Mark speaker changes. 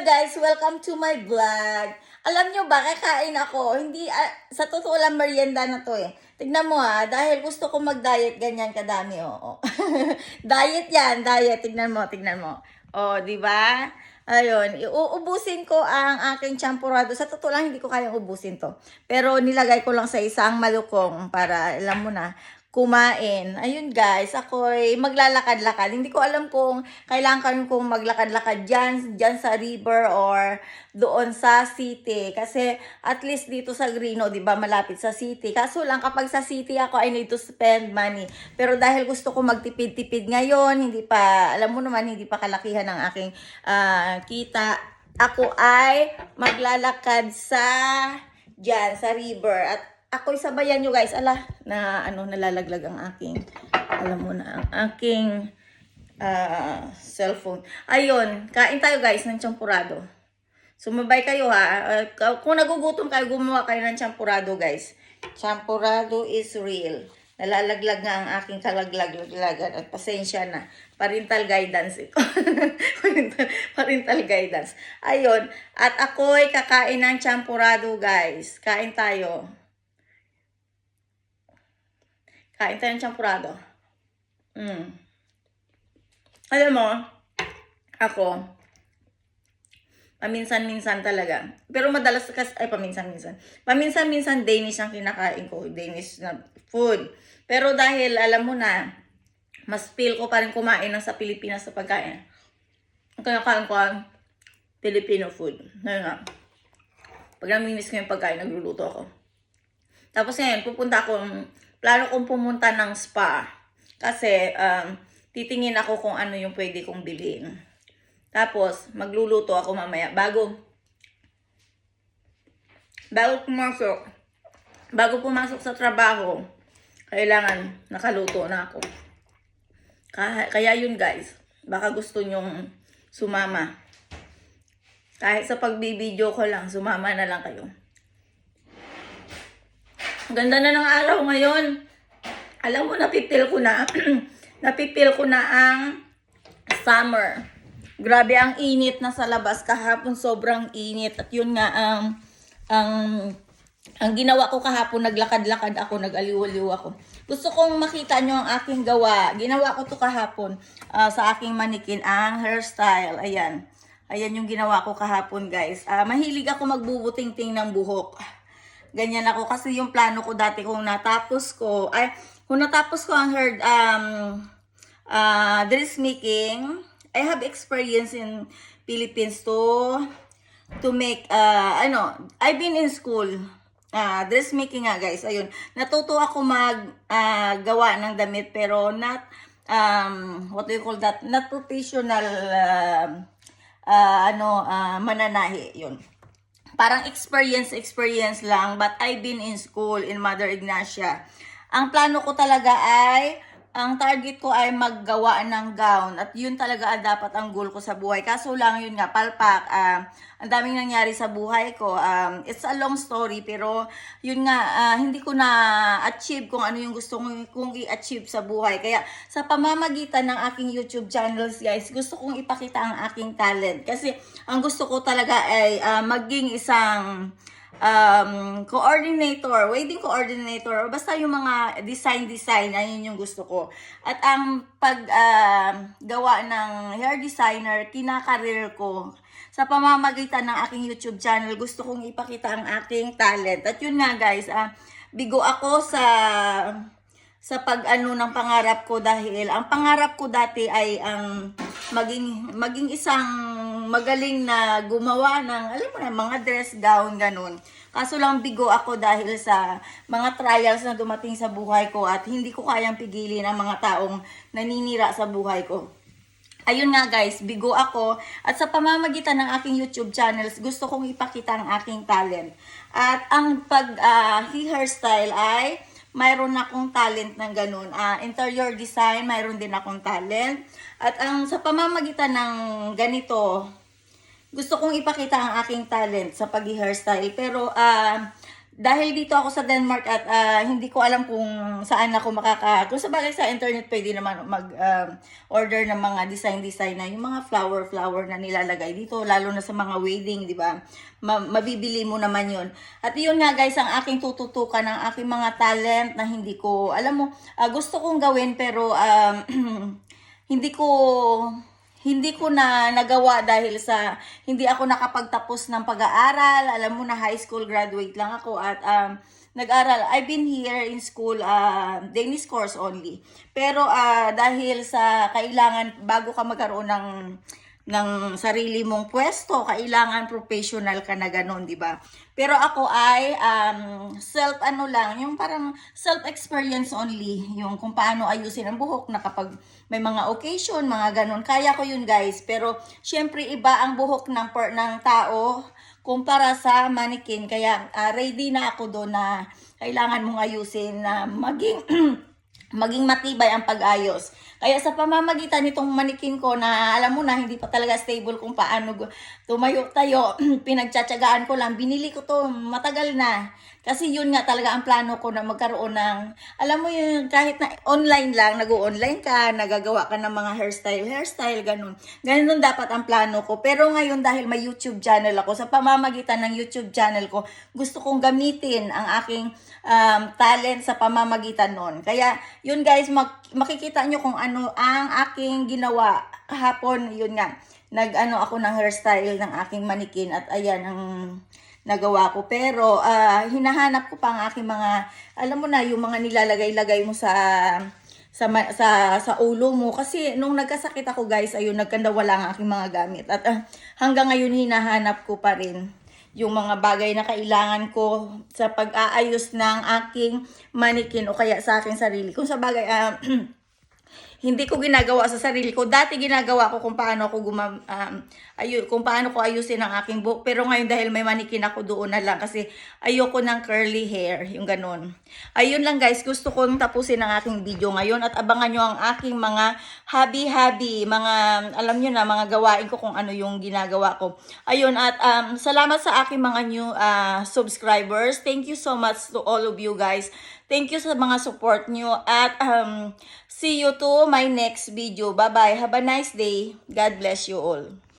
Speaker 1: Guys, welcome to my vlog. Alam nyo ba, kakain ako. Hindi, sa totoo lang merienda na to eh. Tignan mo dahil gusto ko mag-diet, ganyan kadami, oo. Diet yan, diet. Tignan mo, tignan mo. Oh, di ba? Ayun, uubusin ko ang aking champurado. Sa totoo lang, hindi ko kayang ubusin to. Pero nilagay ko lang sa isang malukong para, alam mo na, kumain. Ayun guys, ako'y maglalakad-lakad. Hindi ko alam kung kailangan kong maglakad-lakad dyan sa river or doon sa city. Kasi at least dito sa Grino, di ba, malapit sa city. Kaso lang kapag sa city ako, I need to spend money. Pero dahil gusto ko magtipid-tipid ngayon, hindi pa, alam mo naman, hindi pa kalakihan ng aking kita. Ako ay maglalakad dyan sa river at ako'y sabayan nyo guys. Ala, nalalaglag ang aking, alam mo na, ang aking cellphone. Ayun, kain tayo guys ng champurado. Sumabay kayo kung nagugutom kayo, gumawa kayo ng champurado guys. Champurado is real. Nalalaglag nga ang aking kalaglag-laglagan at pasensya na. Parental guidance ito. Parental guidance. Ayun, at ako'y kakain ng champurado guys. Kain tayo. Kain tayo ng champurado. Alam mo, ako, paminsan-minsan talaga. Pero madalas kasi, paminsan-minsan. Paminsan-minsan Danish ang kinakain ko. Danish na food. Pero dahil, alam mo na, mas feel ko pa rin kumain ng sa Pilipinas sa pagkain. Ang kinakain ko Filipino food. Ngayon nga. Pag namimiss ko yung pagkain, nagluluto ako. Tapos ngayon, plano kong pumunta ng spa. Kasi, titingin ako kung ano yung pwede kong bilhin. Tapos, magluluto ako mamaya. Bago pumasok sa trabaho, kailangan nakaluto na ako. Kaya yun guys, baka gusto nyong sumama. Kahit sa pagbibideo ko lang, sumama na lang kayo. Ganda na ng araw ngayon. Alam mo, napipil ko na. Napipil ko na ang summer. Grabe ang init na sa labas. Kahapon sobrang init. At yun nga ang ginawa ko kahapon, naglakad-lakad ako, nag-aliw-aliw ako. Gusto kong makita nyo ang aking gawa. Ginawa ko to kahapon sa aking manikin, ang hairstyle. Ayan. Ayan yung ginawa ko kahapon guys. Mahilig ako magbubuting-ting ng buhok. Ganyan ako kasi yung plano ko dati kung natapos ko ang dressmaking. I have experience in Philippines to make I've been in school dressmaking nga guys. Ayun, natuto ako gawa ng damit pero not what do you call that, not professional mananahi yun. Parang experience lang, but I've been in school in Mother Ignacia. Ang plano ko talaga ang target ko ay maggawa ng gown. At yun talaga dapat ang goal ko sa buhay. Kaso lang yun nga, palpak. Ang daming nangyari sa buhay ko. It's a long story, pero yun nga, hindi ko na-achieve kung ano yung gusto kong i-achieve sa buhay. Kaya sa pamamagitan ng aking YouTube channels, guys, gusto kong ipakita ang aking talent. Kasi ang gusto ko talaga ay maging isang coordinator, wedding coordinator, basta yung mga design, ayun yung gusto ko. At ang paggawa ng hair designer, kinakareer ko. Sa pamamagitan ng aking YouTube channel, gusto kong ipakita ang aking talent. At yun nga guys, bigo ako sa pag-ano ng pangarap ko dahil ang pangarap ko dati ay ang maging isang magaling na gumawa ng, alam mo na, mga dress gown, ganun. Kaso lang bigo ako dahil sa mga trials na dumating sa buhay ko at hindi ko kayang pigilin ang mga taong naninira sa buhay ko. Ayun nga guys, bigo ako at sa pamamagitan ng aking YouTube channels, gusto kong ipakita ang aking talent. At ang hairstyle ay mayroon akong talent ng ganun. Interior design, mayroon din akong talent. At sa pamamagitan ng ganito, gusto kong ipakita ang aking talent sa pag-hairstyle. Pero dahil dito ako sa Denmark at hindi ko alam kung saan ako kung sa bagay sa internet pwede naman order ng mga design na yung mga flower na nilalagay dito, lalo na sa mga wedding, di ba? Mabibili mo naman yun. At yun nga guys, ang aking tututukan ng aking mga talent na hindi ko, alam mo, gusto kong gawin pero hindi ko na nagawa dahil sa hindi ako nakapagtapos ng pag-aaral. Alam mo na high school graduate lang ako at nag-aral. I've been here in school Danish course only. Pero dahil sa kailangan bago ka magkaroon ng sarili mong pwesto, kailangan professional ka na ganun, di ba? Pero ako ay yung parang self-experience only, yung kung paano ayusin ang buhok na kapag may mga occasion, mga ganun. Kaya ko yun guys, pero syempre iba ang buhok ng tao kumpara sa mannequin. Kaya ready na ako doon na kailangan mong ayusin na maging maging matibay ang pag-ayos. Kaya sa pamamagitan nitong manikin ko na alam mo na hindi pa talaga stable kung paano tumayo-tayo, pinagtsatsagaan ko lang, binili ko to matagal na. Kasi yun nga talaga ang plano ko na magkaroon ng, alam mo yun, kahit na online lang, nag-online ka, nagagawa ka ng mga hairstyle, ganun. Ganun dapat ang plano ko. Pero ngayon dahil may YouTube channel ako, sa pamamagitan ng YouTube channel ko, gusto kong gamitin ang aking talent sa pamamagitan nun. Kaya yun guys, makikita nyo kung ano ang aking ginawa kahapon. Yun nga, ako ng hairstyle ng aking manikin at ayan ang nagawa ko. Pero hinahanap ko pa ang aking mga, alam mo na, yung mga nilalagay-lagay mo sa ulo mo. Kasi nung nagkasakit ako guys, ayun, nagkandawala ang aking mga gamit. At hanggang ngayon hinahanap ko pa rin yung mga bagay na kailangan ko sa pag-aayos ng aking manikin o kaya sa aking sarili. Kung sa bagay, hindi ko ginagawa sa sarili ko. Dati ginagawa ko kung paano kung paano ko ayusin ang aking buhok. Pero ngayon dahil may manikin ako, doon na lang kasi ayoko ng curly hair, yung ganun. Ayun lang guys, gusto kong tapusin ang aking video ngayon at abangan nyo ang aking mga hobby, mga alam nyo na, mga gawain ko kung ano yung ginagawa ko. Ayun, at salamat sa aking mga new subscribers. Thank you so much to all of you guys. Thank you sa mga support nyo at see you to my next video. Bye-bye. Have a nice day. God bless you all.